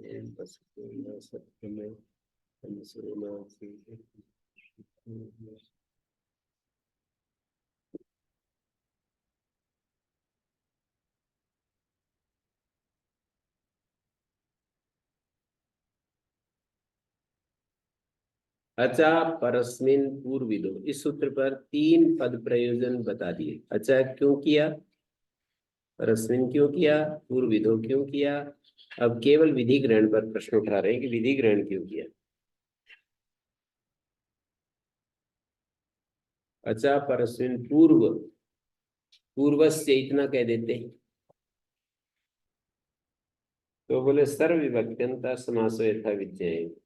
बस सत्य में अच्छा परस्मिन पूर्विदो, इस सूत्र पर 3 पद प्रयोजन बता दिए। अच्छा क्यों किया, परस्मिन क्यों किया, पूर्विदो क्यों किया। अब केवल विधि ग्रहण पर प्रश्न उठा रहे हैं कि विधि ग्रहण क्यों किया। अच्छा परस्मिन पूर्व, पूर्वस्य इतना कह देते हैं तो बोले सर्व विभक्त्यंता समासो यथा विद्यते।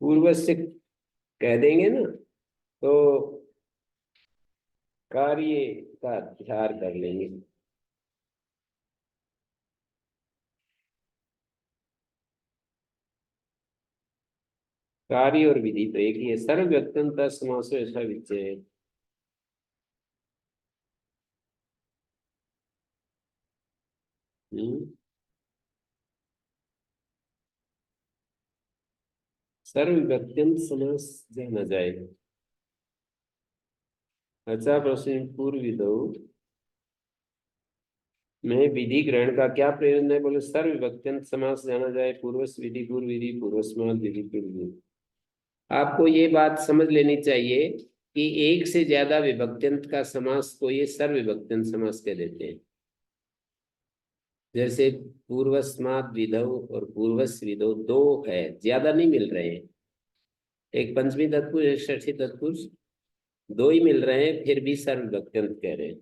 पूर्वस्य कह देंगे ना तो कार्य का अध्यार कर लेंगे। कार्य और विधि तो एक ही है। सर्व व्यक्तंता समासो ऐसा विचय है। सर्व व्यक्त्यंत समास जाना जाएगा। अच्छा प्रश्न पूर्व विधौ में विधि ग्रहण का क्या प्रयोजन है, बोले सर्व विभक्त्यंत समास जाना जाए। पूर्वस विधि पूर्व विधि, पूर्वस्माद विधि पूर्व विधि। आपको ये बात समझ लेनी चाहिए कि एक से ज्यादा विभक्त्यंत का समास को ये सर्व विभक्त्यंत समास कह देते हैं। जैसे पूर्वस्माद विधौ और पूर्वस विधौ दो है, ज्यादा नहीं मिल रहे हैं। एक पंचमी तत्पुरुष एक षष्ठी तत्पुरुष, दो ही मिल रहे हैं, फिर भी सर्व विभक्त्यंत कह रहे हैं।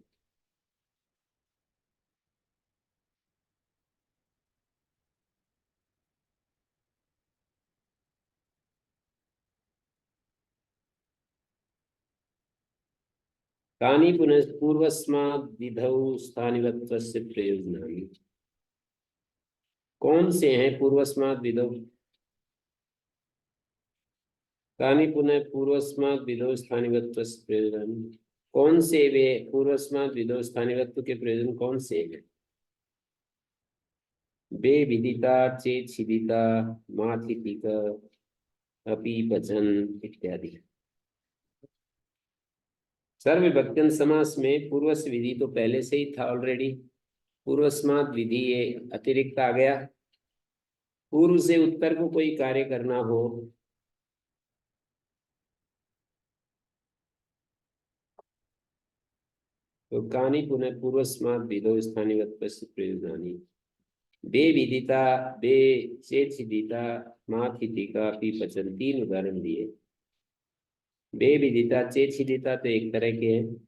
तानि पुनः पूर्वस्माद् विधौ स्थानिवत्वस्य प्रयोजनानि। कौन से हैं पूर्वस्माद् विधौ। तानि पुनः पूर्वस्माद् विधौ स्थानिवत्वस्य प्रयोजनानि। कौन से वे पूर्वस्माद् विधौ स्थानिवत्व के प्रयोजन कौन से हैं। वे विदिता चेत छिदिता माथितिक अपि पचन इत्यादि। सर्व विभक्त्यंत समास में पूर्वस विधि तो पहले से ही था ऑलरेडी। पूर्वस्माद् विधि ये अतिरिक्त आ गया। पूर्व से उत्तर को कोई कार्य करना हो तो कानी पुनः पूर्वस्माद् विधौ स्थानिवत्वस्य प्रयोजनानि। बे विदिता बे चेतसिदिता माथितिका पी पचन, 3 उदाहरण दिए। बे विदिता चेतसिदिता तो एक तरह के हैं।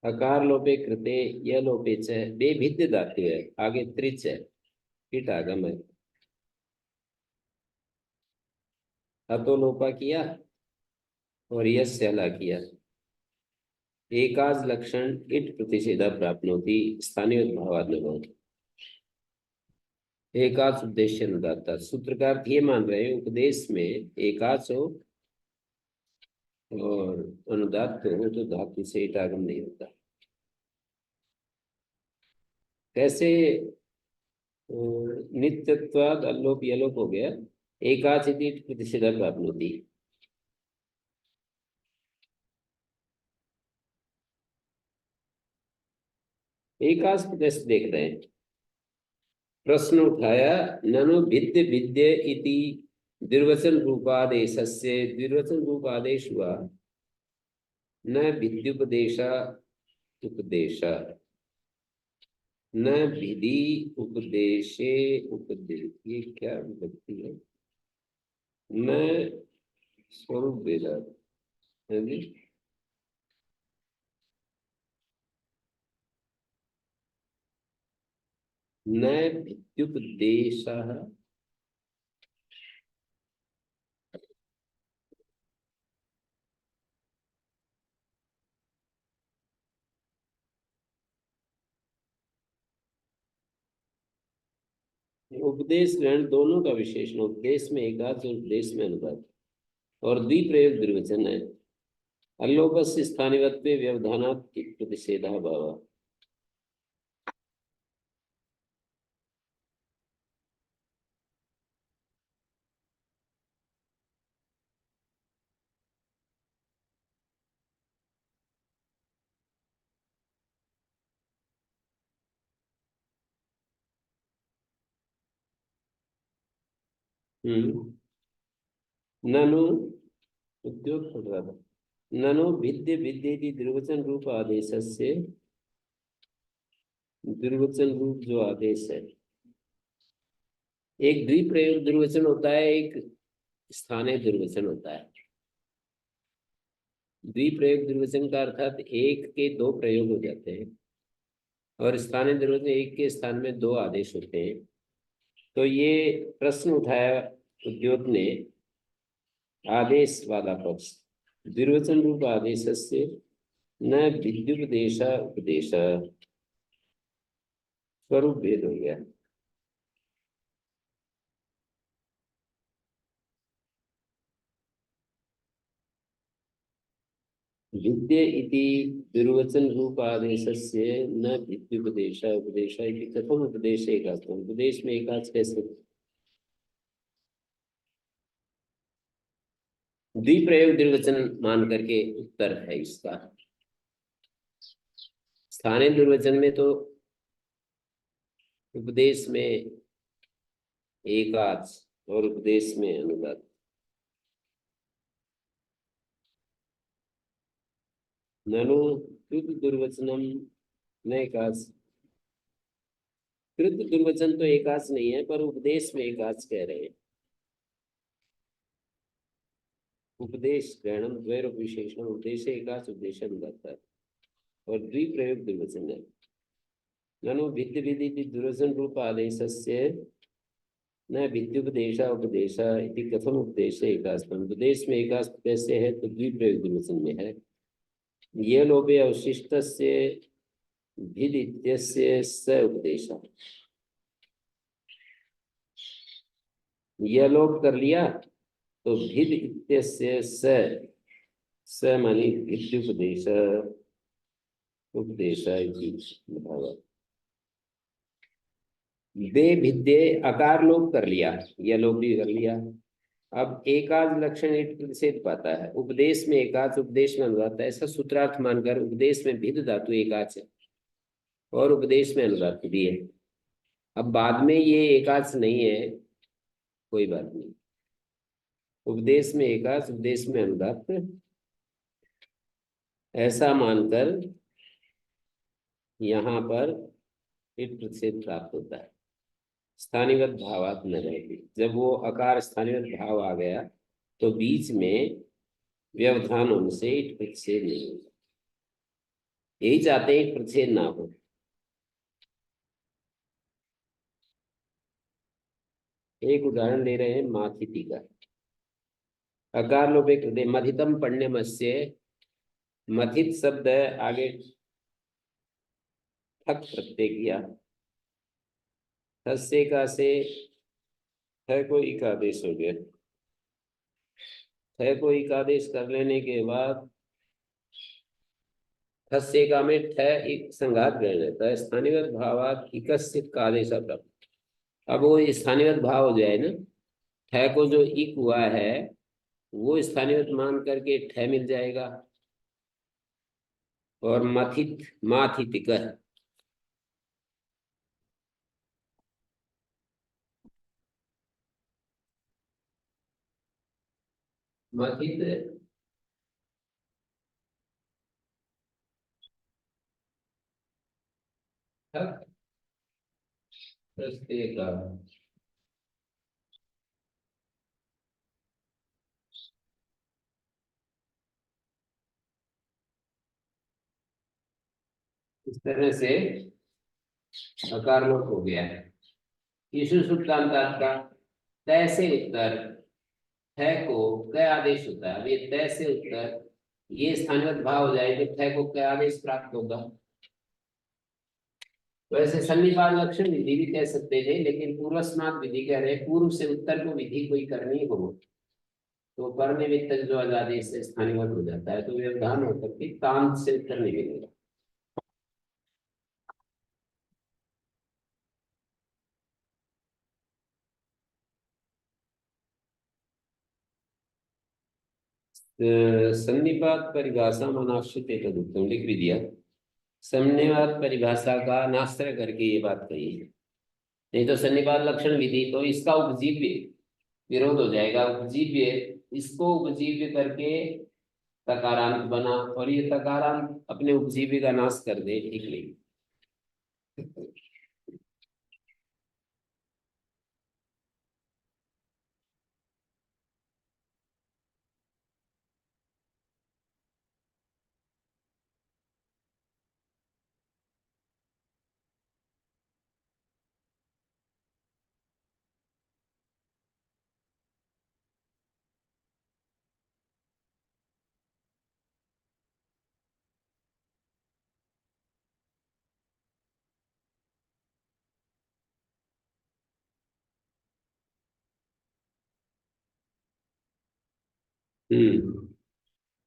अकार लोपे कृते यह लोपे च बे भिद्य धातु है, आगे त्रिच है, फिट आगम है। अतो लोपा किया और यश शैला किया। एकाज लक्षण इट प्रतिषेधा प्राप्त होती स्थानीय भावाद में बहुत। एकाच उद्देश्य अनुदाता, सूत्रकार ये मान रहे हैं उपदेश में एकाच हो और अनुदात हो तो धातु से इटागम नहीं होता। कैसे नित्यत्वाद अल्लोप यलोप हो गया। एकाच इति प्रतिषेधा प्राप्त होती। एकाच को कैसे देख रहे हैं। प्रश्न उठाया ननु भिद्य विद्य इति द्विवचन रूपादेशस्य, द्विवचन रूपादेश हुआ न विद्युपदेशा उपदेश, न विधि उपदेशे उपदेश, ये क्या विभक्ति है। न स्वरूप वेदा है जी। न विद्युपदेश उपदेश ग्रहण दोनों का विशेषण, उपदेश में एकाच और उपदेश में अनुवाद, और द्विप्रयोग द्विवचन है। अल्लोपस्य स्थानिवत्वे व्यवधानात् प्रतिषेधा भाव। ननु उद्योग पढ़ रहा था। ननु भिद्य विद्येति द्विवचन रूप आदेश से, द्विवचन रूप जो आदेश है, एक द्विप्रयोग द्विवचन होता है, एक स्थानीय द्विवचन होता है। द्विप्रयोग द्विवचन का अर्थात एक के दो प्रयोग हो जाते हैं, और स्थानीय द्विवचन एक के स्थान में दो आदेश होते हैं। तो ये प्रश्न उठाया उद्योग ने, आदेश वाला पक्ष, द्विवचन रूप आदेश से न विद्युपदेश उपदेश, स्वरूप भेद हो गया। विद्य इति द्विवचन रूप आदेश से न विद्युपदेश उपदेश इति कथम उपदेश एकाच, उपदेश में एकाच कैसे? द्विप्रयोग द्विवचन मान करके उत्तर है इसका। स्थानीय द्विवचन में तो उपदेश में एकाच और उपदेश में अनुवाद। ननु कृत दुर्वचनम न एकाच, कृत दुर्वचन तो एकाच नहीं है, पर उपदेश में एकाच कह रहे हैं। उपदेश ग्रहणम द्वैर विशेषण, उपदेश एकाच उपदेश अनुवाद, और द्विप्रयोग द्विवचन है। ननु विद्य विधि दुर्वचन रूप आदेश से न विद्युपदेश उपदेश इति कथम उपदेश एकाच, उपदेश में एकाच कैसे है? तो द्विप्रयोग द्विवचन में है। ये लोभे अवशिष्ट से भिद इत्यस्य स उपदेश, यह लोभ कर लिया तो भिद इत्यस्य स मानी विद्युपदेश उपदेश भाव। दे भिद्ये अकार लोप कर लिया, यह लोप भी कर लिया। अब एकाच लक्षण एक प्रतिषेध पाता है, उपदेश में एकाच उपदेश में अनुदात है, ऐसा सूत्रार्थ मानकर उपदेश में भिद धातु एकाच है और उपदेश में अनुदात भी है। अब बाद में ये एकाच नहीं है, कोई बात नहीं, उपदेश में एकाच उपदेश में अनुदात, ऐसा मानकर यहाँ पर एक प्रतिषेध प्राप्त होता है। स्थानीवत भावात न रहेगी, जब वो अकार स्थानीवत भाव आ गया तो बीच में व्यवधान होने से एक प्रतिषेध नहीं होगा। यही चाहते हैं प्रतिषेध ना हो। एक उदाहरण ले रहे हैं माथिति का। अकार लोपे कृते मथितम पढ़ने मत्स्य, मथित शब्द है, आगे ठक प्रत्यय किया, ठस्से का से थ को इक आदेश हो गया। थ को इक आदेश कर लेने के बाद ठस्से का में ठ एक संघात ग्रहण रहता है, स्थानीयवत भावात इकस्थित का आदेश प्राप्त। अब वो स्थानीयवत भाव हो जाए ना, ठ को जो इक हुआ है वो स्थानीयवत मान करके ठ मिल जाएगा, और मथित माथितिक, मथित ठक प्रत्यय का इस तरह से अकार लोप हो गया है। ईशु सुल्तान का तय से उत्तर, थ को क आदेश होता है। अब ये तय से उत्तर ये स्थानीय भाव हो जाए तो थ को क आदेश प्राप्त होगा, वैसे सन्निपात लक्षण विधि भी कह सकते थे, लेकिन पूर्वस्मात विधि कह रहे, पूर्व से उत्तर को विधि कोई करनी हो तो पर निमित्त तक जो आजादी से स्थानीय हो जाता है, तो व्यवधान होकर के तांत से उत्तर नहीं मिलेगा। सन्निपात परिभाषा मनाश्रित एक लिख भी दिया। सन्निपात परिभाषा का नास्त्र करके ये बात कही है, नहीं तो सन्निपात लक्षण विधि तो इसका उपजीव्य विरोध हो जाएगा। उपजीव्य, इसको उपजीव्य करके तकारांत बना, और ये तकारांत अपने उपजीव्य का नाश कर दे, ठीक नहीं।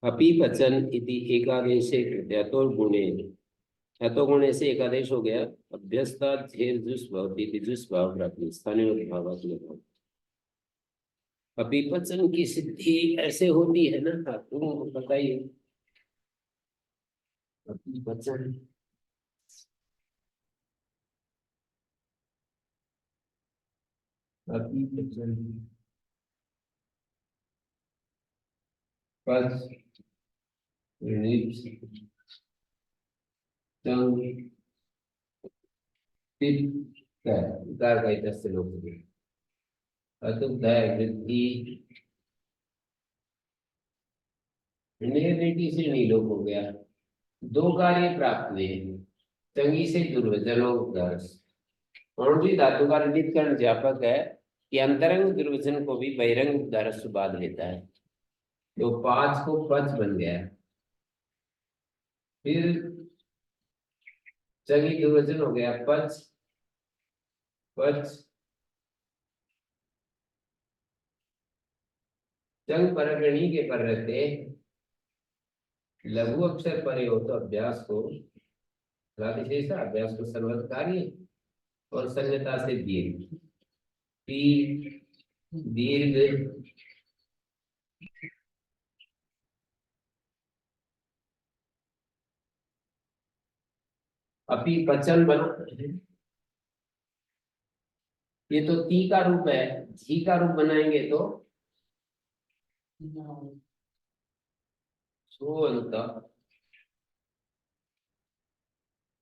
अपि पचन इति एकादेशे कृत्यातो गुणे, अतो गुणे से एकादेश हो गया। अभ्यस्ता झेर जुस भवति इति जुस भाव प्राप्ति स्थानीय भाव। अपि पचन की सिद्धि ऐसे होती है ना, हाँ, तुम बताइए। अपि पचन, अपि पचन पच ऋण तंग पित्त का उतार का इधर से लोग अतुदय वृद्धि निर्णय से नीलोप हो गया। दो कार्य प्राप्त हुए, तंगी से दुर्वचनों दर्श। अणुजी धातु का रंजितकरण ज्ञापक है कि अंतरंग दुर्वचन को भी बहिरंग दर्श बाध लेता है, तो पांच को पच बन गया। फिर चंगी दुर्वचन हो गया पच, पच चंग परगणी के पर रहते, लघु अक्षर परे हो तो अभ्यास को अभ्यास को सर्वत कार्य और संयता से दीर्घ, दीर्घ अपि पचन बना। ये तो ती का रूप है, झी का रूप बनाएंगे तो सुअंत,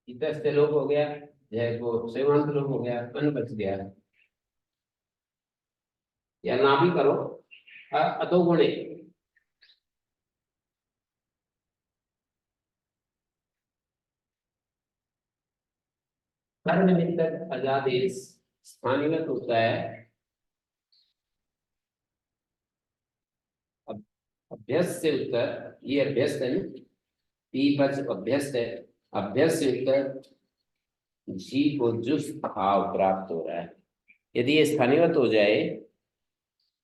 इतस्ते लोप हो गया, जय को सेवांत लोप हो गया, अन बच गया। या ना भी करो अधोगुणे, कर्म निमित्तक अजादेश स्थानीयत होता है। अभ्यस्त से उत्तर, ये अभ्यस्त है ना, ती पच अभ्यस्त है। अभ्यस्त से उत्तर जी को जुस भाव प्राप्त हो रहा है। यदि ये स्थानीयत हो जाए,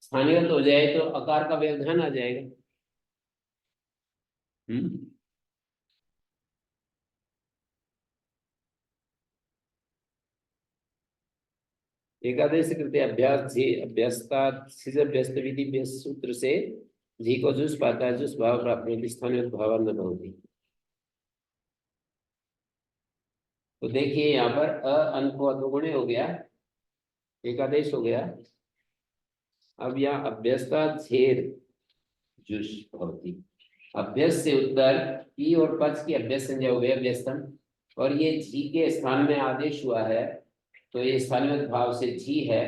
स्थानीयत हो जाए तो अकार का व्यवधान आ जाएगा। एकादश कृते अभ्यास झी अभ्यस्ता सिज अभ्यस्त विधि व्यस्त सूत्र से झी को जुस पाता है, जुस भाव प्राप्त होती, स्थानीय भाव न होती। तो देखिए यहाँ पर अन को अधोगुणे हो गया, एकादेश हो गया। अब यहाँ अभ्यस्ता झेर जुस होती, अभ्यस्त से उत्तर ई और पच की अभ्यस्त संज्ञा हो गया अभ्यस्तम, और ये झी के स्थान में आदेश हुआ है, तो ये स्थानीय भाव से झी है,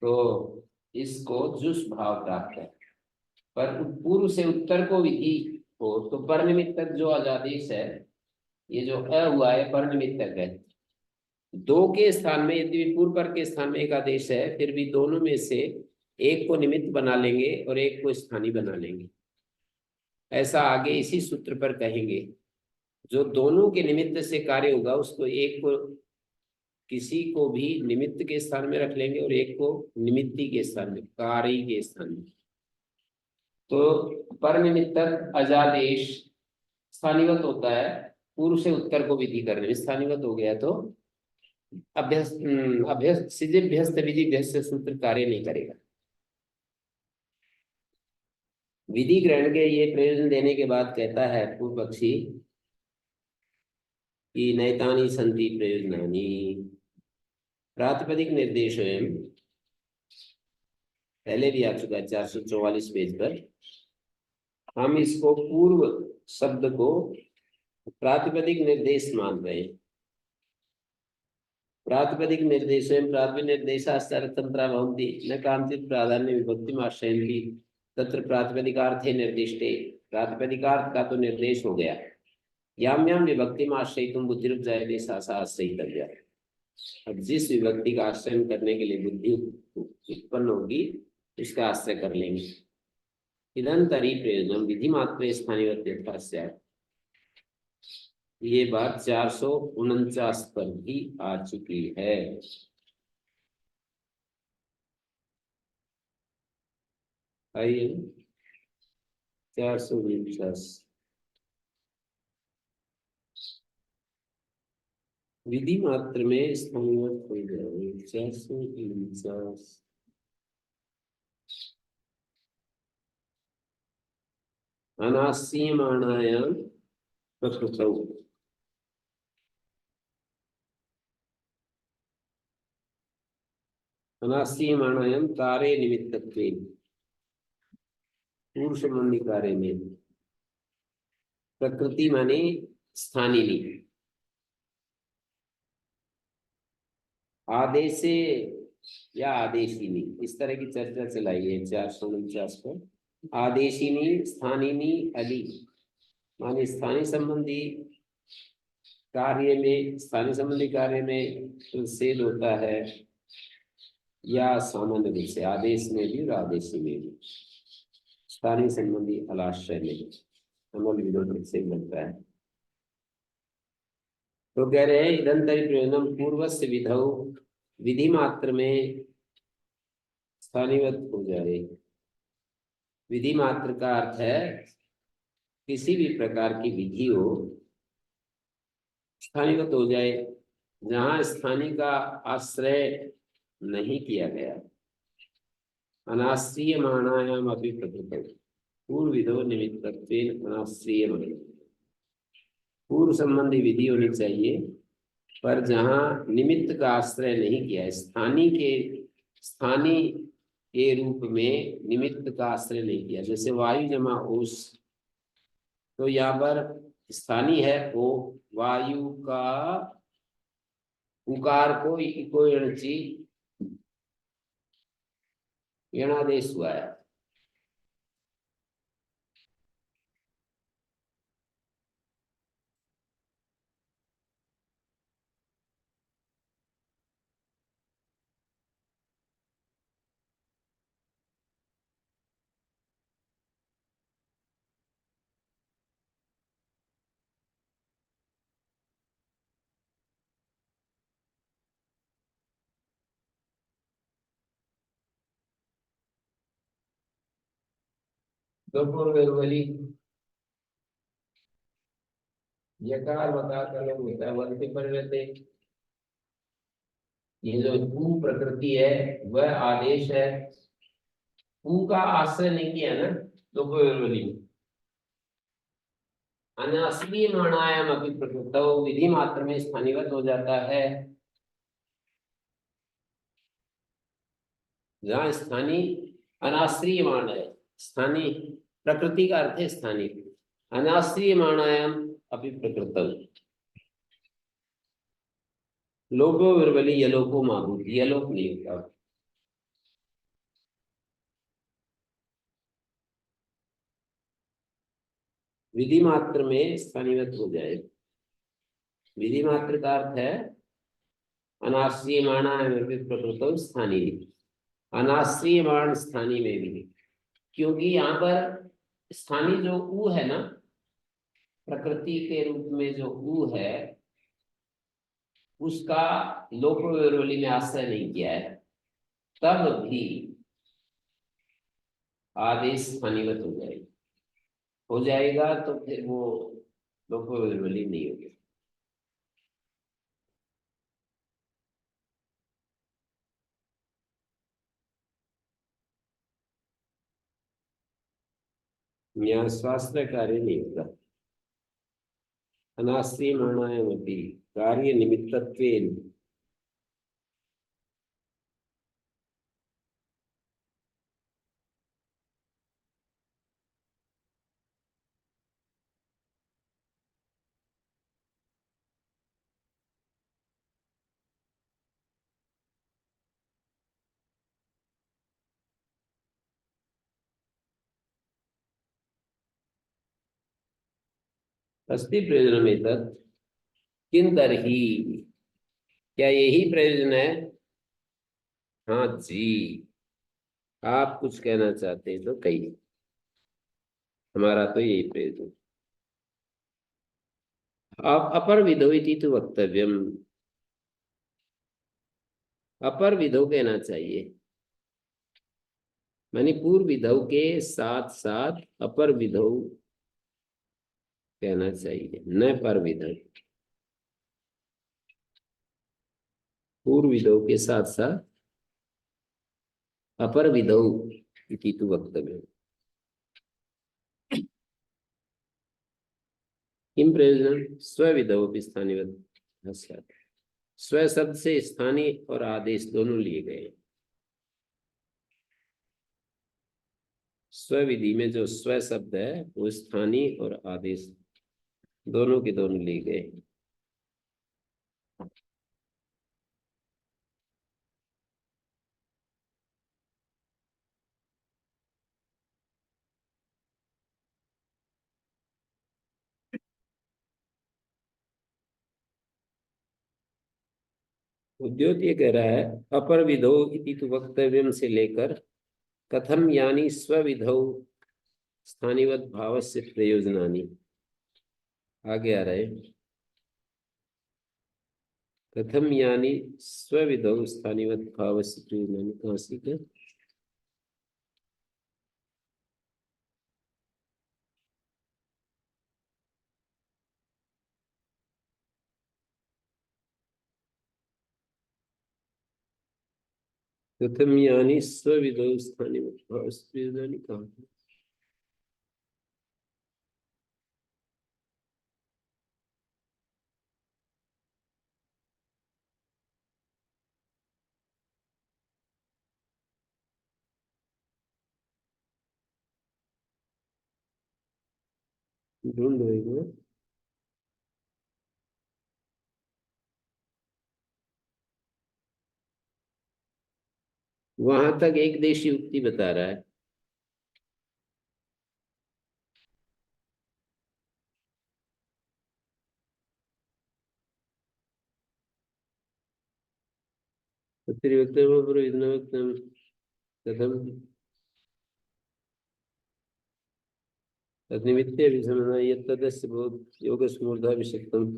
तो इसको जुस भाव प्राप्त है। पर पूर्व से उत्तर को विधि हो तो पर निमित्तक जो आदेश है, ये जो अ हुआ है पर निमित्तक है। दो के स्थान में, यदि पूर्व पर के स्थान में एक आदेश है, फिर भी दोनों में से एक को निमित्त बना लेंगे और एक को स्थानीय बना लेंगे। ऐसा आगे इसी सूत्र पर कहेंगे। जो दोनों के निमित्त से कार्य होगा उसको एक को किसी को भी निमित्त के स्थान में रख लेंगे और एक को निमित्ती के स्थान में, कार्य के स्थान में। तो पर निमित्तक अजादेश स्थानीवत होता है, पूर्व से उत्तर को विधि करने में स्थानीवत हो गया तो अभ्यस्त अभ्यस्त सिजिभ्यस्त विधिभ्यस्त सूत्र कार्य नहीं करेगा। विधि ग्रहण के ये प्रयोजन देने के बाद कहता है पूर्व पक्षी कि नैतानि सन्ति प्रयोजनानि, प्रातिपदिक निर्देश पहले भी आ चुका है 444 पेज पर। हम इसको पूर्व शब्द को प्रातिपदिक निर्देश मान रहे हैं। प्रातिपदिक निर्देश प्रातिपदिक निर्देशार्थम भवन्ति न कांचित प्राधान्य विभक्ति आश्रयन्ति तत्र प्रातिपदिकार्थे निर्दिष्टे। प्रातिपदिकार्थ का तो निर्देश हो गया, याम याम विभक्ति में आश्रयितुम बुद्धिरूप जायते सा सा आश्रयितव्या। अब जिस विभक्ति का आश्रय करने के लिए बुद्धि उत्पन्न होगी उसका आश्रय कर लेंगे। इदंतरी प्रयोजन विधि मात्र स्थानीय। ये बात 449 पर भी आ चुकी है। आइए 449 विधि मात्र में स्थानीय हो जाए। 449 अनास्यमाणायाम प्रकृतौ अनास्यमाणायाम कार्य निमित्तत्वेन पूर्व संबंधी कार्य में प्रकृति माने स्थानिनी आदेशे या आदेशिनी, इस तरह की चर्चा चलाई है 449 पर। आदेशिनी स्थानिनी अली माने स्थानीय संबंधी कार्य में, स्थानीय संबंधी कार्य में निषेध होता है या सामान्य रूप से आदेश में भी और आदेशी में भी, स्थानीय संबंधी अलाश्रय में अमल विरोध से बनता है। तो कह रहे हैं इदंतरि प्रयोजनम पूर्वस्य विधौ विधि मात्र में स्थानीयवत हो जाए। विधि मात्र का अर्थ है किसी भी प्रकार की विधि हो स्थानीयवत हो जाए जहां स्थानीय का आश्रय नहीं किया गया। अनाश्रियमाणायाम अपि प्रकृतौ पूर्व विधो निमित्तत्वेन अनाश्रियमाण, पूर्व संबंधी विधि होनी चाहिए पर जहां निमित्त का आश्रय नहीं किया, स्थानीय के रूप में निमित्त का आश्रय नहीं किया। जैसे वायु जमा ओस, तो यहाँ पर स्थानीय है वो वायु का उकार को इको यणची यणादेश हुआ है। तो पूर्वली यकार बता कर होता है वर्ती परिवर्ते। ये जो पू प्रकृति है वह आदेश है, पू का आश्रय नहीं किया ना तो पूर्वली में। अनाश्रियमाणायाम अपि प्रकृतौ विधि मात्र में स्थानीयवत हो जाता है। जहाँ स्थानीय अनाश्रियमाण है, स्थानीय प्रकृति का अर्थ है स्थानीय, अनाश्रियमाणायाम अपि प्रकृतौ लोको विर्बली यलोको माभूत, यलोक नहीं होता। विधि मात्र में स्थानीयवत हो जाए। विधि मात्र का अर्थ है अनाश्रियमाणायाम अपि प्रकृतौ स्थानीय, अनाश्रियमाण स्थानीय में भी, क्योंकि यहाँ पर स्थानीय जो ऊ है ना प्रकृति के रूप में जो ऊ है उसका लोप विरोली में आश्रय नहीं किया है, तब भी आदेश हानिवत हो जाएगा, तो फिर वो लोप विरोली नहीं होगी। यहाँ स्वास्थ्य कार्य नहीं होगा। अनाश्रियमाणायमपि कार्य निमित्तत्वेन अस्ति प्रयोजनमेतत् किं तर्हि, क्या यही प्रयोजन है? हाँ जी, आप कुछ कहना चाहते हैं तो कहिए। हमारा तो यही प्रयोजन। आप अपर विधो इति तु वक्तव्यम, अपर विधो कहना चाहिए, मानी पूर्व विधौ के साथ साथ अपर विधौ कहना चाहिए, न पर विधौ। पूर्व विधौ के साथ साथ अपर विधौ इति तु वक्तव्यम। किम प्रयोजन? स्वविधौ भी स्थानीय। स्व शब्द से स्थानीय और आदेश दोनों लिए गए। स्वविधि में जो स्व शब्द है वो स्थानीय और आदेश दोनों के दोनों लिए गए। उद्योग ये कह रहा है अपर विधौ इति तु वक्तव्यम से लेकर कथम यानी स्वविधौ स्थानीवत भाव से प्रयोजनानि, आगे आ रहे हैं। कथम यानी स्वविधौ स्थानीवत भाव से प्रयोजनानि, कहाँ सीखे? 'कथम यानी स्वविधौ स्थानीवत भाव से प्रयोजनानि' कहाँ है? ढूंढ रहे हो? वहां तक एक देशी उक्ति बता रहा है। कथम तद्निमित्ते अभिसमना यत्तदस्य बोध योगस्मूर्धाभिषिक्तम्।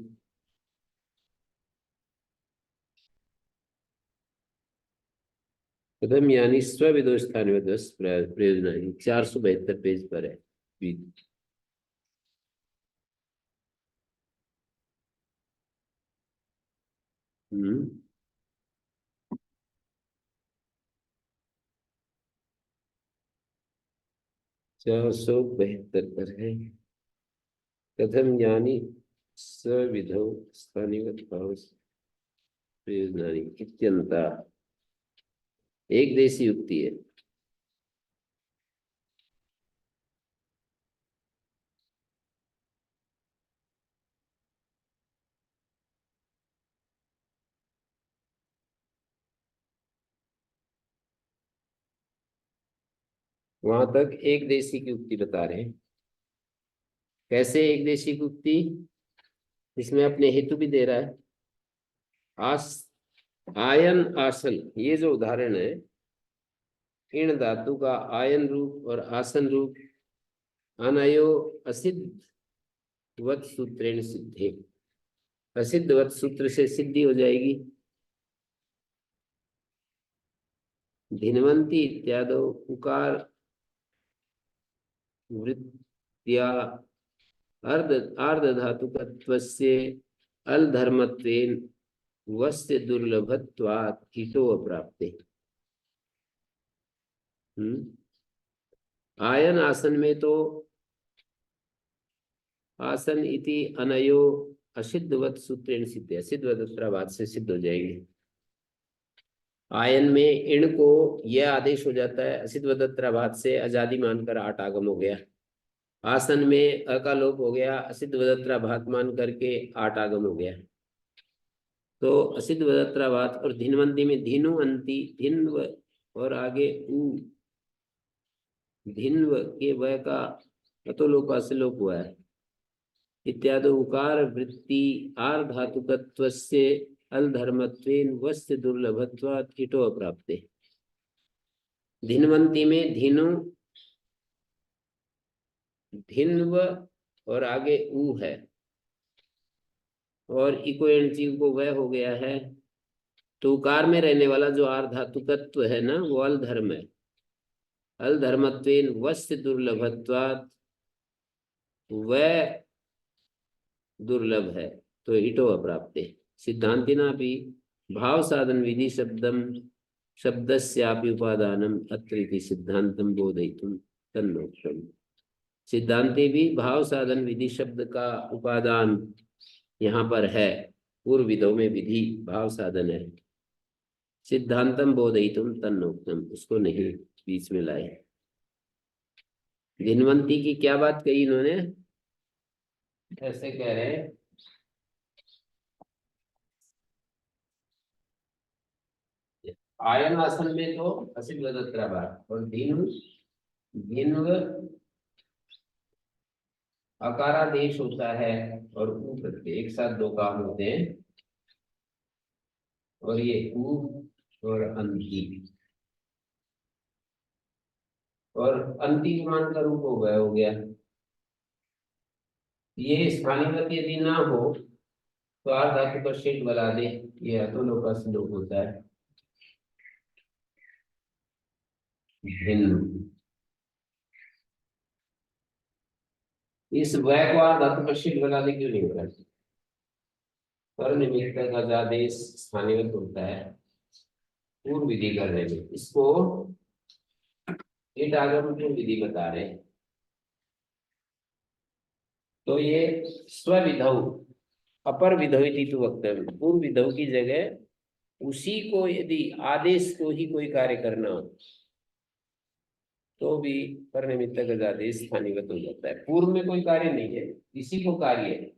कथम यानी स्वविदो स्थानीय प्रयोजन 472 पेज पर है। हम्म 472 पर है। कथम यानी स्वविधौ स्थानीय भाव प्रयोजनानि इत्यंता, एक देशी युक्ति है। वहां तक एक देशी की उक्ति बता रहे हैं। कैसे एक देशी की उक्ति? इसमें अपने हेतु भी दे रहा है। आस आयन आसन, ये जो उदाहरण है, इन धातु का आयन रूप और आसन रूप अनयो असिद्ध वत् सूत्रेण सिद्धे, असिद्ध वत् सूत्र से सिद्धि हो जाएगी। धिन्वन्ति इत्यादि उकार वृत्त्या अर्ध आर्ध धातुकत्वस्य अल धर्मत्वेन वस्य दुर्लभत्वात् हितो अप्राप्ते। आयन आसन में तो आसन इति अनयो असिद्धवत सूत्रेण सिद्ध, असिद्धवत प्रभात से सिद्ध हो जाएंगे। आयन में इण को यह आदेश हो जाता है, असिद्धवत प्रभात से अजादि मानकर आठ आगम हो गया। आसन में अ का लोप हो गया, असिद्धवत प्रभात मान करके आठ आगम हो गया। तो असिद्धवत प्रभात और धिन्वंती में धिनु अंति धिन्व और आगे उ, धिन्व के वह का अतोलोपा से लोप हुआ है। इत्यादि उकार वृत्ति आर धातुकत्वस्य अल धर्मत्वेन वस्य दुर्लभत्वात् हितो अप्राप्ते। धिन्वंती में धिनु धिन्व और आगे उ है और इको एंड को वह हो गया है। तो उकार में रहने वाला जो आर धातुकत्व है ना, वो अल धर्म है। अल धर्मत्वेन वस्य दुर्लभत्वात्, वह दुर्लभ है तो हितो अप्राप्ते। सिद्धांतिना भी भाव साधन विधि शब्दम शब्दस्यापि उपादानम अत्रिति सिद्धांतम बोधयितुम तन्नोक्तम। सिद्धांति भी भाव साधन विधि शब्द का उपादान यहाँ पर है। पूर्व विधों में विधि भाव साधन है। सिद्धांतम बोधयितुम तन्नोक्तम, उसको नहीं बीच में लाए। धिन्वंती की क्या बात कही इन्होंने? ऐसे कह रहे हैं, आयन आसन में तो असिद्ध और धिन्व धिन्व अकारादेश होता है और ऊ प्रत्यय, एक साथ दो काम होते हैं। और ये ऊ और अंति, और अंति मान का रूप हो गया। ये स्थानीय यदि ना हो तो आर धातु का शेष बना दे, ये अतुलो का श्लोक होता है। भिन्न इस वय को आर धातु का शेष बना दे क्यों नहीं होता? पर निमित्त गजादेश स्थानीय होता है पूर्व विधि करने में। इसको एक आगम पूर्व विधि बता रहे हैं। तो ये स्वविधौ अपर विधौ इति तु वक्तव्य, पूर्व विधौ की जगह उसी को यदि आदेश को ही कोई कार्य करना हो तो भी पर निमित्त गजादेश स्थानीयवत हो जाता है। पूर्व में कोई कार्य नहीं है, इसी को कार्य है।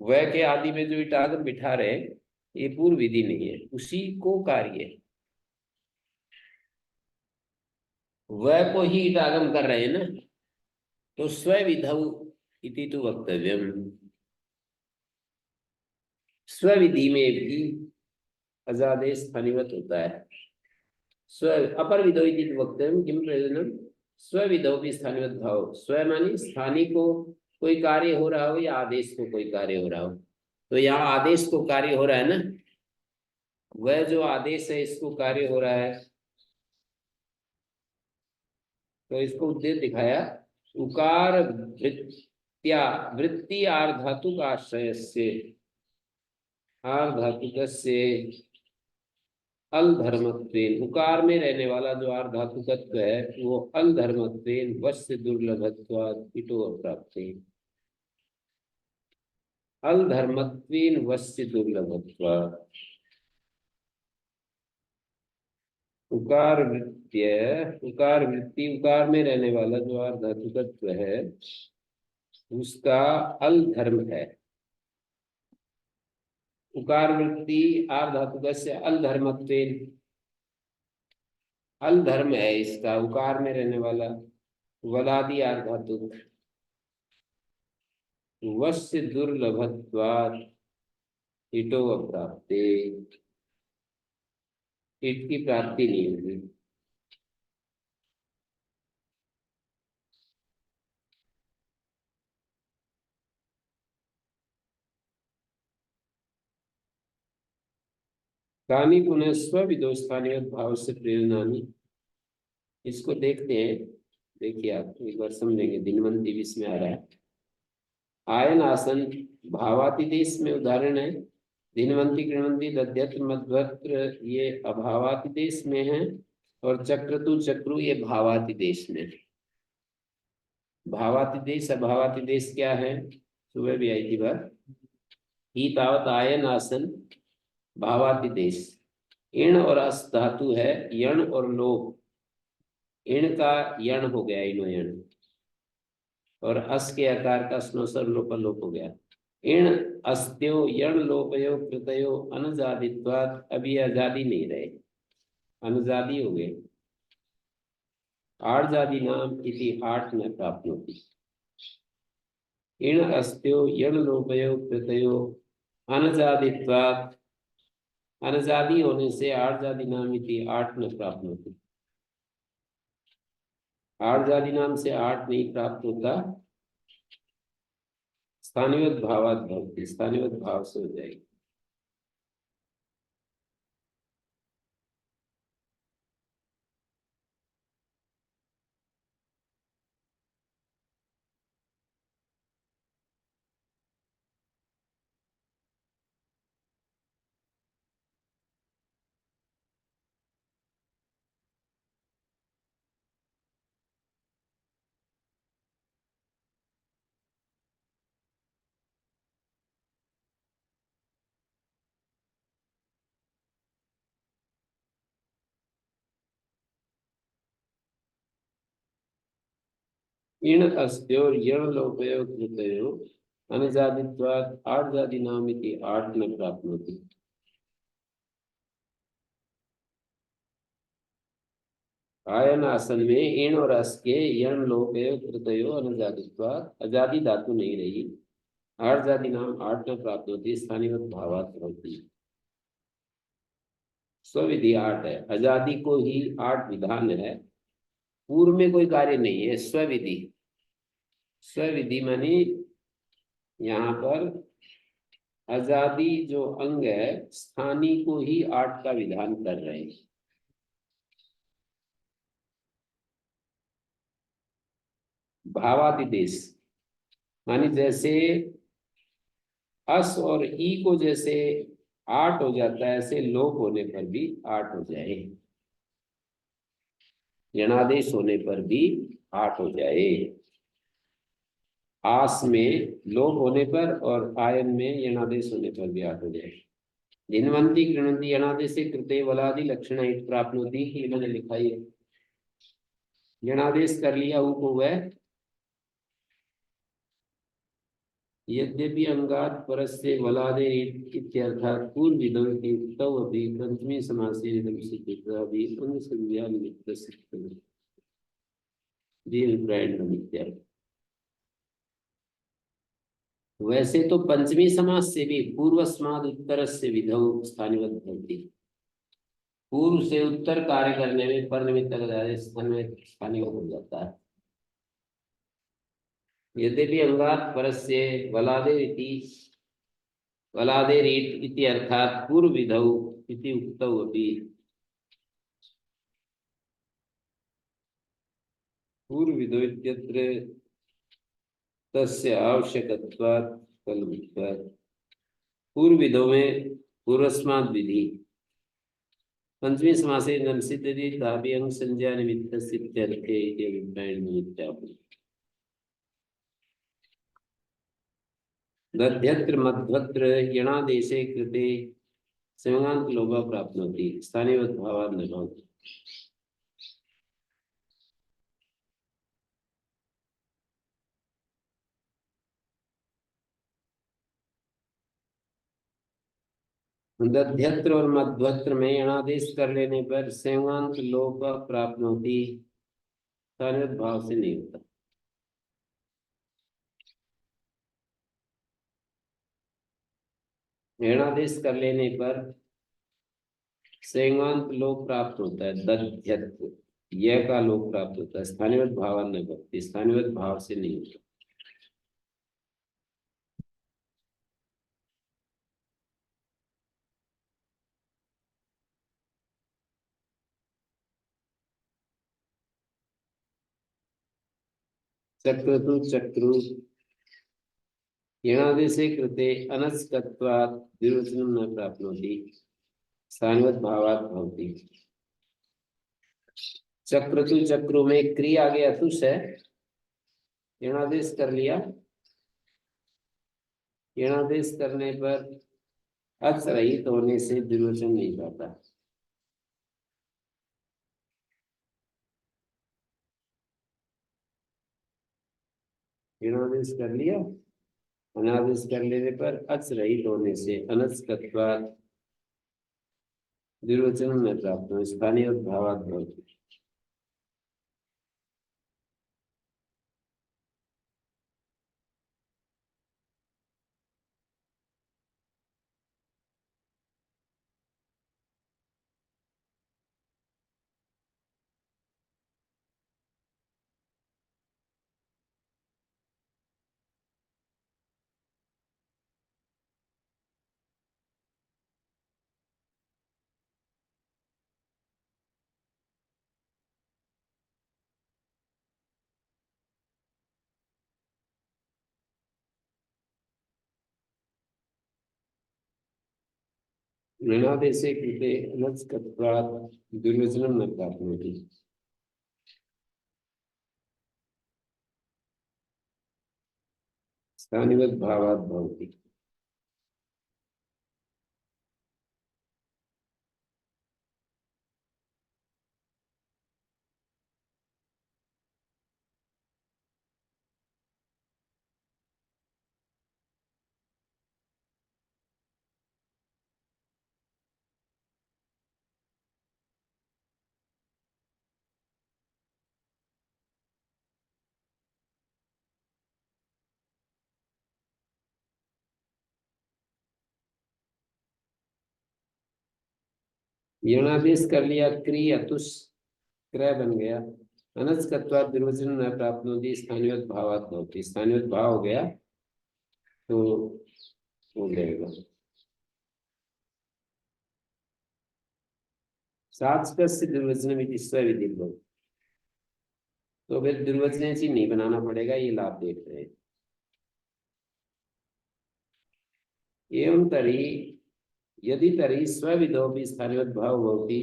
वह के आदि में जो इटागम बिठा रहे ये पूर्व विधि नहीं है, उसी को कार्य है। वह को ही इटागम कर रहे हैं ना, तो स्वविधौ इति तु वक्तव्यम। स्वविधि में भी अजादेश स्थानीयवत होता है। स्व अपर विधौ इति तु वक्तव्यम किम प्रयोजनम? स्वविधौ भी स्थानीयवत भाव। स्व मानी स्थानी को कोई कार्य हो रहा हो या आदेश को कोई कार्य हो रहा हो। तो यहाँ आदेश को कार्य हो रहा है ना, वह जो आदेश है इसको कार्य हो रहा है, तो इसको उद्देश्य दिखाया। उकार वृत्ति आर धातु का आश्रय से आर धातु से अल धर्मत्वेन, उकार में रहने वाला जो आर धातु तत्व है वो अल धर्मत्वेन वश्य दुर्लभत्वात् हितो अप्राप्ते। अल धर्मत्वेन वश्य दुर्लभत्वात्, उकार वृत्ति उकार में रहने वाला जो आर धातु तत्व है उसका अल धर्म है। उकार वृत्ति आर धातु से अल धर्मत्वेन, अल धर्म है इसका, उकार में रहने वाला वलादि आर धातु वश्य दुर्लभत्वात् हितो अप्राप्ते, हित की प्राप्ति नहीं होगी। कानी पुनः स्वविदो स्थानीय भाव से प्रेरणानी। इसको देखते हैं, देखिए आप एक बार समझेंगे। दिनवंती भी इसमें आ रहा है। आयन आसन भावातिदेश में उदाहरण है। दिनवंती कृणवंती दध्यत्र मध्वत्र ये अभावातिदेश में है, और चक्रतु चक्रु ये भावातिदेश में है। भावातिदेश अभावातिदेश क्या है, सुबह भी आई थी बात। ही तावत आयन आसन भावातिदेश। इण और अस धातु है, यण और लोप। इण का यण हो गया इनो यण, और अस के आकार का स्नोसर लोप हो गया। इण अस्त्यो यण लोपयो कृतयो अनुजादित्वात्। अभी आजादी नहीं रहे, अनुजादी हो गए। आर्जादी नाम इति आठ न प्राप्नोति। इण अस्त्यो यण लोपयो कृतयो अनुजादित्वात्। अनुजादी होने से आर्जादी नाम इति आठ न प्राप्नोति। आर्जादी नाम से आठ नहीं प्राप्त होता। स्थानीय भावात भवति, स्थानीय भाव से हो जाएगी। इण अस्त्योर यण लोपयो कृतयो अनुजादित्वात् आर्जादी नाम इति आठ न प्राप्नोति। आयन आसन में इण और अस के यण लोपयो कृतयो अनुजादित्वात्। अजादी धातु नहीं रही। आर्जादी नाम आठ न प्राप्त होती, स्थानीय भावात होती। स्वविधि आठ है, आजादी को ही आठ विधान है। पूर्व में कोई कार्य नहीं है। स्वविधि, स्वविधि मानी यहाँ पर आजादी जो अंग है, स्थानीय को ही आठ का विधान कर रहे हैं। भावातिदेश मानी जैसे अस और ई को जैसे आठ हो जाता है, ऐसे लोप होने पर भी आठ हो जाए। यणादेश होने पर भी आठ हो जाए। आस में लोप होने पर और आयन में यणादेश होने पर भी आठ हो जाए। दिनवंती कृणवंती यणादेश से कृते वलादि लक्षण हित प्राप्त होती। ये मैंने लिखा ही है। यणादेश कर लिया ऊप हो गए। यद्यपि अंगात परस्य वलादे इत्यर्थात् पूर्व विधौ तौ अपि पंचमी समासे इदं सिद्धता भी अंग संज्ञा निमित्त सिद्धता दीर्घ ब्रांड निमित्त। वैसे तो पंचमी समास से भी पूर्वस्माद उत्तर से विधौ स्थानिवत भवति। पूर्व से उत्तर कार्य करने में पर निमित्त स्थान में स्थानीय हो जाता है। यद्यपि अंगात परस्य वलादे इति वलादे रीट इति अर्थात पूर्व विधौ इति उक्तौ अपि। पूर्व विधौ इत्यत्र तस्य आवश्यकत्वात् कल्पित्वात्। पूर्व विधौ में पूर्वस्माद् विधि पंचमी समासे नम सिद्धति ताभि अंग संज्ञा निमित्त सिद्ध्यर्थे इति अभिप्रायेण निमित्तापि। दध्यत्र मध्वत्र यणादेशे कृते संज्ञान्त लोभा प्राप्नोति, स्थानीय भावात् न भवति। दध्यत्र और मध्वत्र में यणादेश कर लेने पर संज्ञान्त लोभ प्राप्नोति, स्थानीय भाव से नहीं होता। यणादेश कर लेने पर संज्ञान्त लोभ प्राप्त होता है। दध्यत्र यह का लोभ प्राप्त होता है, स्थानीय भावात् न भवति, स्थानीय भाव से नहीं होता। चक्रतु चक्रु यणादेशे कृते अनस्कत्वात् द्विवचनं न प्राप्नोति स्थानिवत् भावात् भवति। चक्रतु चक्रु में क्री आगे अतुष है, यणादेश कर लिया, यणादेश करने पर अच रहित होने से द्विवचन नहीं पाता। यणादेश कर लिया, अनादेश कर लेने पर अच रहित होने से अनस्कत्वात् द्विवचन में प्राप्त हो स्थानीय भावात् भवति। ऋणादेशे कृते अनस्कत्वात् द्विवचनं न प्राप्नोति। स्थानिवत् भावात् भवति। यणादेश कर लिया, क्री अतुष क्रय बन गया, अनस्कत्वात् द्विवचनं न प्राप्नोति स्थानिवत् भावात् भवति। स्थानिवत् भाव हो गया तो हो जाएगा। सात्स्कस्य द्विवचनमिति स्वविधि भवति। तो फिर द्विवचन से नहीं बनाना पड़ेगा, ये लाभ देख रहे हैं। एवं तरी यदि तरी स्वविधोपि स्थानिवत् भाव भवति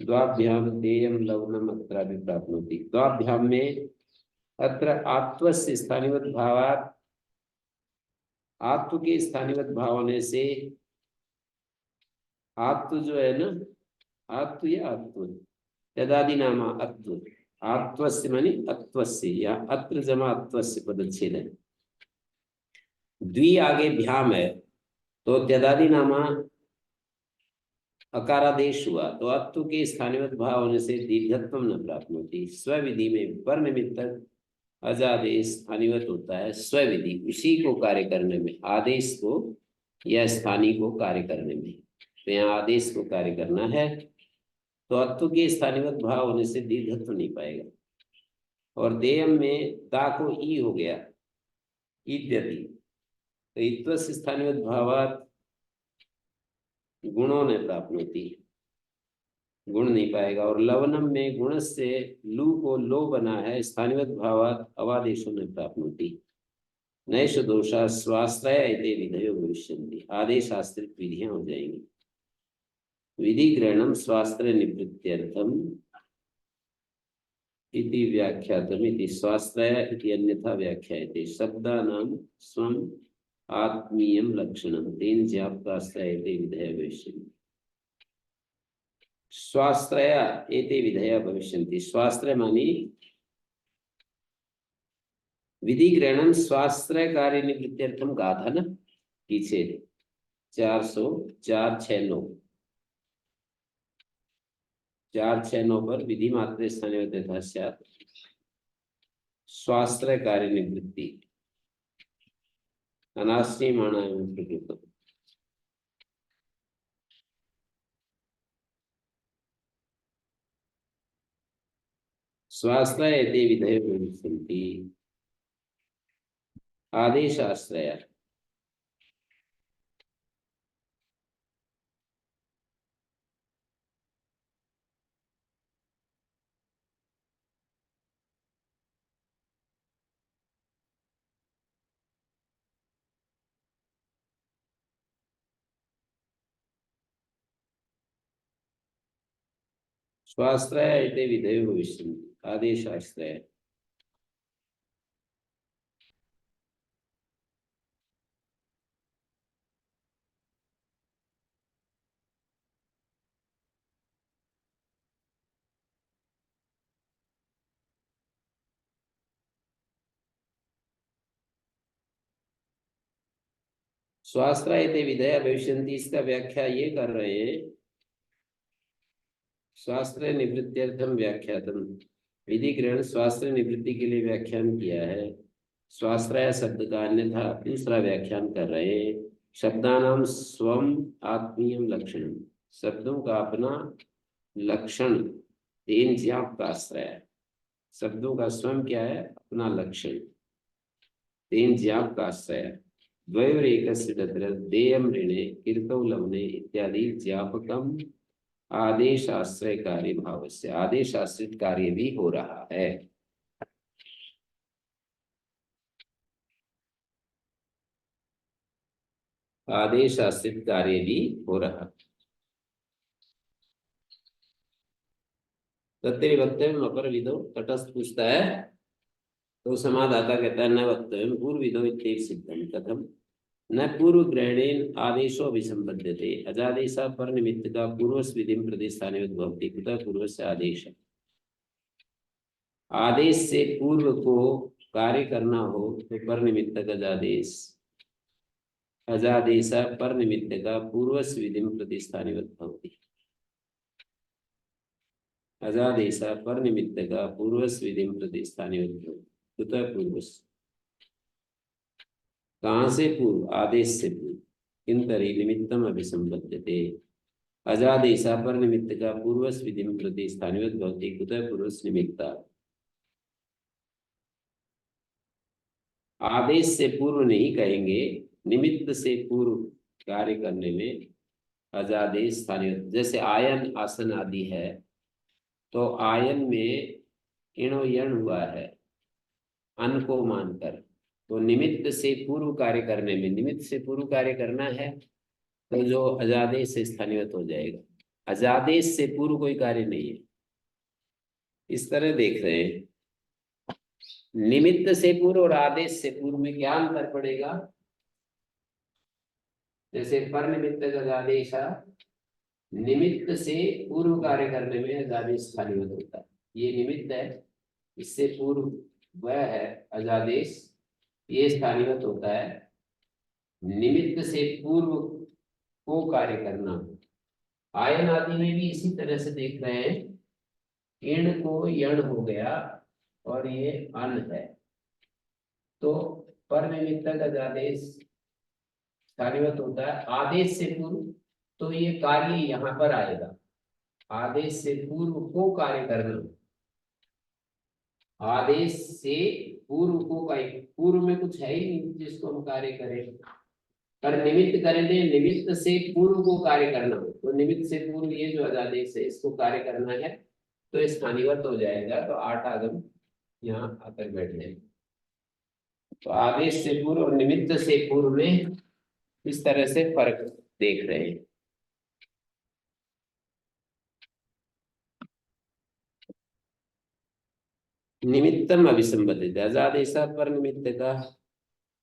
द्वाभ्याम देयम लवनम अत्रापि प्राप्नोति। द्वाभ्याम में अत्र आत्वस्य स्थानिवत् भावात्, आत्व के स्थानिवत् भाव होने से आत्व जो है ना, आत्व या आत्व तदादि नाम अत्व, आत्वस्य मानी अत्वस्य या अत्र जमा अत्वस्य पदच्छेद है। द्वि आगे भ्याम है तो त्यदादि नामा अकारादेश हुआ तो अत्व के स्थानिवत् भाव होने से दीर्घत्व न प्राप्त होती। स्वविधि में पर निमित्तक अजादेश स्थानिवत होता है। स्वविधि उसी को कार्य करने में, आदेश को या स्थानीय को कार्य करने में। तो यहाँ आदेश को कार्य करना है तो अत्व के स्थानिवत भाव होने से दीर्घत्व नहीं पाएगा। और देयम में दा को ई हो गया, इत्यदि तो इत्व से स्थानिवत भावात गुणों ने प्राप्त होती, गुण नहीं पाएगा। और लवनम में गुण से लू को लो बना है, स्थानिवत भावात अवादेशों ने प्राप्त होती। नैष दोषा स्वाश्रय इति विधयो भविष्यन्ति। आदेश आश्रित विधियां हो जाएंगी। विधि ग्रहणम स्वाश्रय निवृत्त्यर्थम इति व्याख्यातम इति स्वाश्रय इति अन्यथा व्याख्यायते। शब्दानां स्वम आत्मीयं लक्षणं तेन ज्ञाप्ताश्रय इति विधय भविष्यन्ति। स्वाश्रय एते विधय भविष्यन्ति। स्वाश्रय मानी विधि ग्रहणम स्वाश्रय कार्य निवृत्त्यर्थम गाथा ना पीछे 404-6-9 4-6-9 पर विधि मात्र स्थानीय स्वाश्रय कार्य निवृत्ति अनाश्रयमाण एवं प्रकृत। स्वाश्रय एते विधय भविष्यन्ति। आदेश आश्रय स्वाश्रय इति विधेयो भविष्यन्ति, आदेशाश्रय। स्वाश्रय इति विधेय भविष्यन्ति, इसका व्याख्या ये कर रहे हैं, स्वाश्रय निवृत्त्यर्थम व्याख्यातम, विधि ग्रहण स्वाश्रय निवृत्ति के लिए व्याख्यान किया है। स्वाश्रय शब्द का अन्यथा दूसरा व्याख्यान कर रहे हैं, शब्दानाम स्वम आत्मीयम लक्षण, शब्दों का अपना लक्षण, तेन ज्ञाप का आश्रय, शब्दों का स्वयं क्या है, अपना लक्षण, तेन ज्ञाप का आश्रय, द्वयोरेकस्य तत्र देयम ऋणे कीर्तौ लवने इत्यादि ज्ञापकम आदेश आश्रय कार्य भाव से, आदेश आश्रित कार्य भी हो रहा है। आदेश आश्रित कार्य भी हो रहा। तत्ते वक्तव्यम अपर विदो, तटस्थ पूछता है तो समाधाता कहता है न वक्तव्यम पूर्व विदो इत्येव सिद्धम, कथम न पूर्व ग्रहणेन आदेशो अभिसंबध्यते, अजादेशा पर निमित्त का पूर्वस विधिम प्रतिस्थाने भवति, कुतः पूर्वस्य आदेश, आदेश से पूर्व को कार्य करना हो तो पर निमित्त का अजादेश, अजादेशा पर निमित्त का पूर्वस विधिम प्रतिस्थाने भवति, अजादेशा पर निमित्त का पूर्वस विधिम प्रतिस्थाने भवति, कुतः पूर्वस, कहाँ से पूर्व, आदेश से पूर्व, किन तरी निमित्तम अभिसंबध्यते, अजादेशा पर निमित्त का पूर्वस विधिम प्रतिस्थानिवत् भवति, कुतः पूर्वस निमित्ता, आदेश से पूर्व नहीं कहेंगे, निमित्त से पूर्व कार्य करने में अजादेश स्थानिवत्, जैसे आयन आसन आदि है तो आयन में इणो यण हुआ है अन को मानकर, तो निमित्त से पूर्व कार्य करने में, निमित्त से पूर्व कार्य करना है तो जो अजादेश से स्थानीयत हो जाएगा, अजादेश से पूर्व कोई कार्य नहीं है। इस तरह देख रहे हैं, निमित्त से पूर्व और आदेश से पूर्व में क्या अंतर पड़ेगा, जैसे पर निमित्त का आदेश, निमित्त से पूर्व कार्य करने में अजादेश स्थानीयत होता है, ये निमित्त है, इससे पूर्व वह है अजादेश, ये स्थानीयत होता है। निमित्त से पूर्व को कार्य करना, आयन आदि में भी इसी तरह से देख रहे हैं, इण को यण हो गया और ये अन है, तो पर निमित्त का आदेश कार्यवत होता है, आदेश से पूर्व, तो ये कार्य यहाँ पर आएगा, आदेश से पूर्व को कार्य करना, आदेश से पूर्व को कार्य, पूर्व में कुछ है ही नहीं जिसको हम कार्य करें, पर निमित्त करेंगे, निमित्त से पूर्व को कार्य करना हो, तो निमित्त से पूर्व ये जो आदेश है इसको कार्य करना है तो स्थानीयवत हो जाएगा, तो 8 आगम यहाँ आकर बैठ जाएंगे। तो आदेश से पूर्व और निमित्त से पूर्व में इस तरह से फर्क देख रहे हैं। निमित्तम अभिसंबद्ध, अजादेशा पर निमित्त का,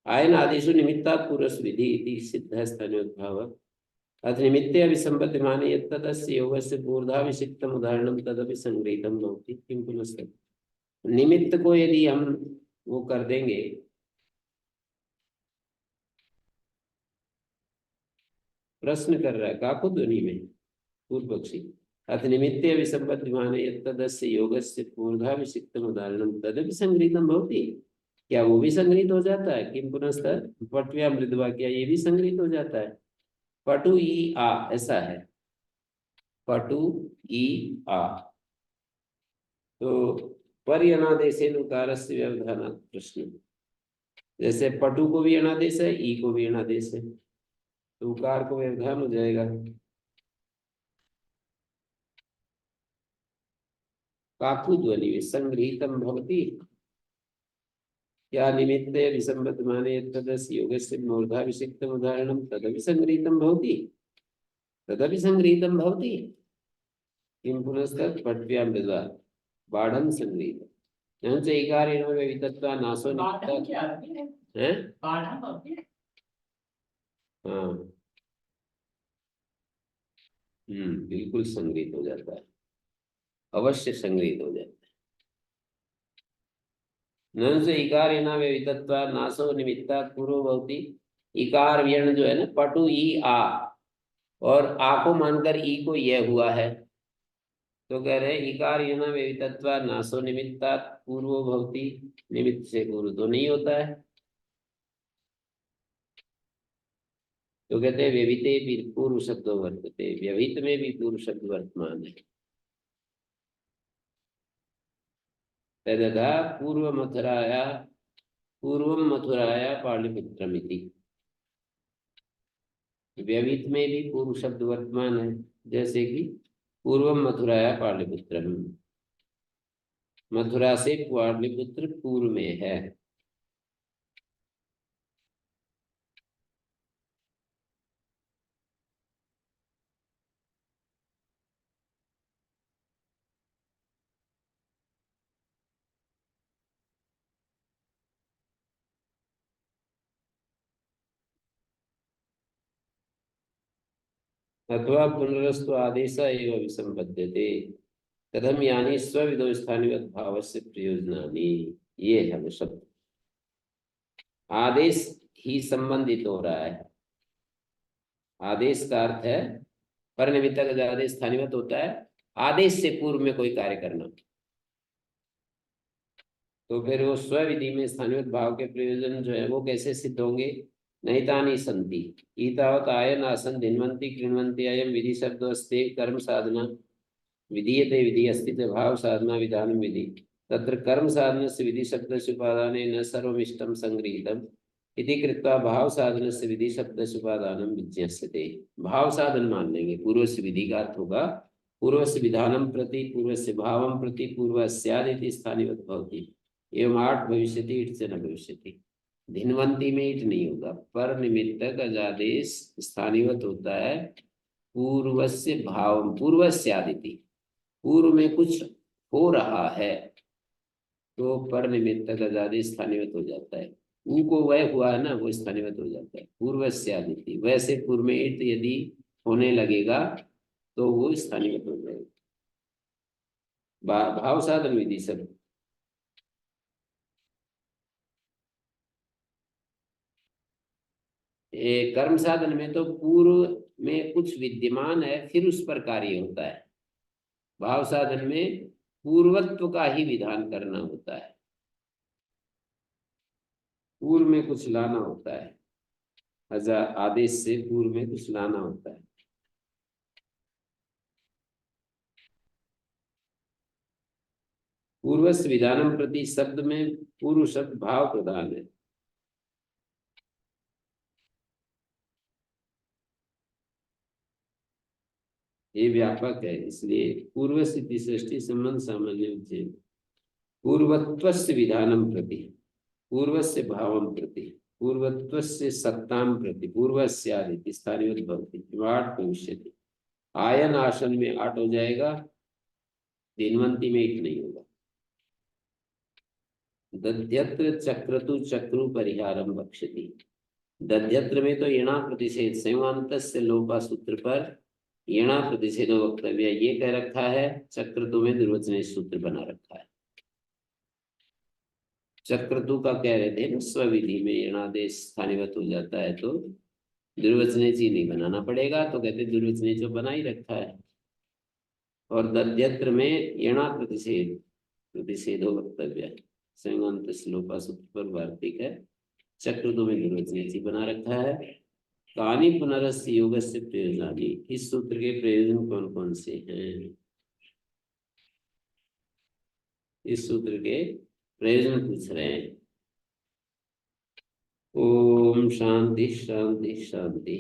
आयन आदेशो निमित्ता पूर्वस विधि इति सिद्ध स्थानोद्भाव, अथ निमित्ते अभिसंबद्ध माने यत्तदस्य योगस्य पूर्धाभिषिक्तम उदाहरणम तदपि संगृहीतम भवति, किं पुनः, निमित्त को यदि हम वो कर देंगे, प्रश्न कर रहा है काकु ध्वनि में पूर्व पक्षी, अथ निमित्ते अभिसंबद्ध माने यत्तदस्य योगस्य पूर्धाभिषिक्तम उदाहरणम तदपि संगृहीतम भवति, क्या वो भी संग्रहित हो जाता है, किम पुनः पटव्या मृदवा, क्या ये भी संग्रहित हो जाता है, पटु ई आ, ऐसा है, पटु ई आ, तो पर अनादेशेन उकारस्य व्यवधान प्रश्न, जैसे पटु को भी अनादेश है, ई को भी अनादेश है, तो उकार को व्यवधान हो जाएगा। काकु ध्वनि संगृहीतम भवति, क्या निमित्ते विसंबद्ध माने तदस्य योगस्य मूर्धाभिषिक्तम उदाहरणम तदपि संगृहीतम भवति, तदपि संगृहीतम भवति, किम पुनस्तत् पट्व्यां मृदा बाढ़ं संगृहीत न च इकारेण वितत्वा नासो निमित्ता है। हाँ, बिल्कुल संगृहीत हो जाता है, अवश्य संगृहीत हो जाता है। न से इकारेण वितत्वा नासो निमित्ता पूर्व भवति। इकार व्यर्ण जो है ना, पटु ई आ, और आ को मानकर ई को यह हुआ है, तो कह रहे इकार यण वितत्वा नासो निमित्ता पूर्व भवति। निमित्त से पूर्व तो नहीं होता है, तो कहते हैं व्यभिते भी पूर्व शब्द वर्तते, व्यभित में भी पूर्व शब्द वर्तमान है। तथा पूर्व मथुराया पाटलिपुत्रमिति, व्यभित में भी पूर्व शब्द वर्तमान है, जैसे कि पूर्व मथुराया पाटलिपुत्रम, मथुरा से पाटलिपुत्र पूर्व में है। अथवा पुनरस्तु आदेश एवं विसंबद्धते कथम यानी स्विदो स्थानीय भाव से प्रयोजनानि, ये है वो शब्द। आदेश ही संबंधित हो रहा है। आदेश का अर्थ है पर निमित्तक का आदेश स्थानीयत होता है, आदेश से पूर्व में कोई कार्य करना। तो फिर वो स्वविधि में स्थानीय भाव के प्रयोजन जो है वो कैसे सिद्ध होंगे। नैतानि सन्ति ईतावत आयन आसन धिन्वन्ति कृण्वन्ति अयम विधि शब्द अस्ते कर्म साधना विधीयते विधि अस्तित्व भाव साधना विधान विधि तत्र कर्म साधन से विधि शब्द से उपादान न सर्वमिष्टम संगृहीतम इति कृत्वा भाव साधन से विधि शब्द से उपादानम विज्ञास्यते। भाव साधन मान लेंगे, पूर्व से विधि का अर्थ होगा पूर्व से विधानम प्रति पूर्व से भावम प्रति पूर्व स्यादिति स्थानीयवत् भवति एवं आठ भविष्यति इट से न भविष्यति। धिन्वंती में इट नहीं होगा, पर निमित्तक अजादेश स्थानीयवत होता है पूर्व से भाव पूर्व स्यादिति, पूर्व में कुछ हो रहा है तो पर निमित्तक अजादेश स्थानीयवत हो जाता है। ऊ को वह हुआ है ना, वो स्थानीयवत हो जाता है पूर्व स्यादिति। वैसे पूर्व में इट यदि होने लगेगा तो वो स्थानीयवत हो जाएगा। भाव साधन विधि सब कर्म साधन में तो पूर्व में कुछ विद्यमान है फिर उस पर कार्य होता है। भाव साधन में पूर्वत्व का ही विधान करना होता है, पूर्व में कुछ लाना होता है, आदेश से पूर्व में कुछ लाना होता है। पूर्वस्थ विधानम प्रति शब्द में पूर्व शब्द भाव प्रधान है। ये व्यापक है, इसलिए पूर्व स्थिति सृष्टि संबंध सामान्य उज्जैन पूर्वत्व विधानम प्रति पूर्व से भावम प्रति पूर्वत्व से सत्ताम प्रति पूर्व से स्थानीय भवति आठ भविष्यति। आयन आसन में आठ हो जाएगा, दिनवंती में एक नहीं होगा। दध्यत्र चक्रतु चक्रु परिहारम बक्ष्यति, दध्यत्र में तो यणा प्रतिषेध संवांत से लोपा सूत्र पर यणा प्रतिषेधो वक्तव्य ये कह रखा है, चक्रतु में दुर्वचन सूत्र बना रखा है। चक्रतु का कह रहे थे ना स्वविधि में यणादेश स्थानीयवत हो जाता है तो दुर्वचनेच ही नहीं बनाना पड़ेगा, तो कहते दुर्वचनेच जो बना ही रखा है। और दध्यत्र में यणा प्रतिषेध प्रतिषेधो वक्तव्य संगंत श्लोपा सूत्र पर वार्तिक है। चक्र दो में दुर्वचनेच ही बना रखा है। कहानी पुनरस्य योग से प्रयोजनानि, इस सूत्र के प्रयोजन कौन कौन से हैं, इस सूत्र के प्रयोजन पूछ रहे हैं। ओम शांति शांति शांति।